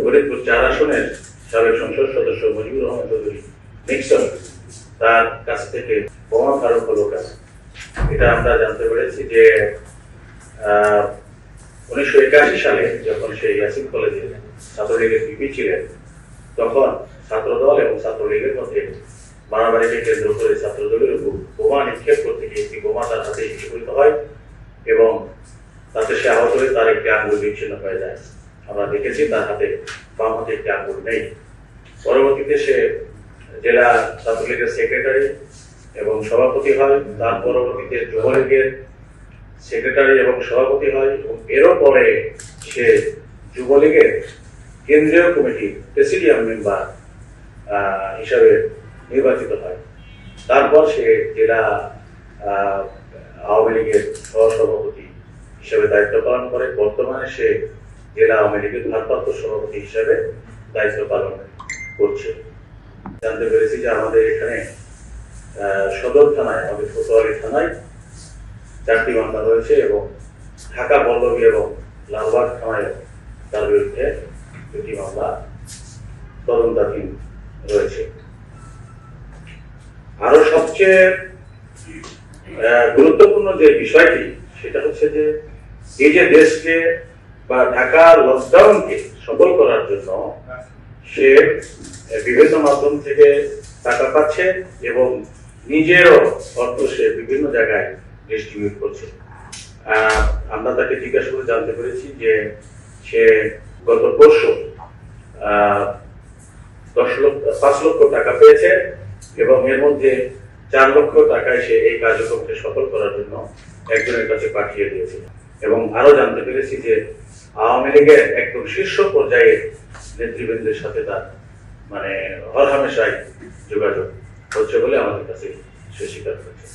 ফরিদপুর 4 আসনের সাবেক সংসদ সদস্য মুজিবুর রহমান চৌধুরী নিক্সন তার কাছ থেকে বোমা ফারুক হলো কাজ। এটা আমরা জানতে পেরেছি যে 1981 সালে যখন সেই ইয়াসিন কলেজে ছাত্রলীগের পিপি ছিলেন, তখন ছাত্রদল এবং ছাত্রলীগের মধ্যে মারামারিকে কেন্দ্র করে ছাত্রদলের উপর বোমা নিক্ষেপ করতে গিয়ে একটি বোমা তার হাতে বিস্ফোরিত হয় এবং তাতে সে আহত হয়ে তার একটি আঙ্গুল বিচ্ছিন্ন হয়ে যায়। আমরা দেখেছি তার হাতে বাম হাতে একটি আঙ্গুল নেই। পরবর্তীতে সে জেলা ছাত্রলীগের সেক্রেটারি এবং সভাপতি হয়, তার পরবর্তীতে যুবলীগের সেক্রেটারি এবং সভাপতি হয় এবং এরও পরে সে যুবলীগের কেন্দ্রীয় কমিটির প্রেসিডিয়াম মেম্বার হিসাবে নির্বাচিত হয়। তারপর সে জেলা আওয়ামী লীগের সহসভাপতি হিসেবে দায়িত্ব পালন করে। বর্তমানে সে জেলা আওয়ামী লীগের ভারপ্রাপ্ত সভাপতি হিসেবে দায়িত্ব পালন করছে। জানতে পেরেছি যে আমাদের এখানে সদর থানায়, আমাদের কোতোয়ালি থানায় 4টি মামলা রয়েছে এবং ঢাকা পল্লবী এবং লালবাগ থানায় তার বিরুদ্ধে 2টি মামলা তদন্তাধীন রয়েছে। আরো সবচেয়ে গুরুত্বপূর্ণ যে বিষয়টি সেটা হচ্ছে যে এই যে দেশকে বা ঢাকার লকডাউনকে সফল করার জন্য সে বিভিন্ন মাধ্যম থেকে টাকা পাচ্ছে এবং নিজেরও অর্থ সে বিভিন্ন জায়গায় ডিস্ট্রিবিউট করছে। আমরা তাকে জিজ্ঞাসা করে জানতে পেরেছি যে সে গত পরশু 5 লক্ষ টাকা পেয়েছে এবং এর মধ্যে 4 লক্ষ টাকায় সে এই কার্যক্রমকে সফল করার জন্য একজনের কাছে পাঠিয়ে দিয়েছে। এবং আরো জানতে পেরেছি যে আওয়ামী লীগের একদম শীর্ষ পর্যায়ের নেতৃবৃন্দের সাথে তার হরহামেশাই যোগাযোগ হচ্ছে বলে আমাদের কাছে সে স্বীকার করেছে।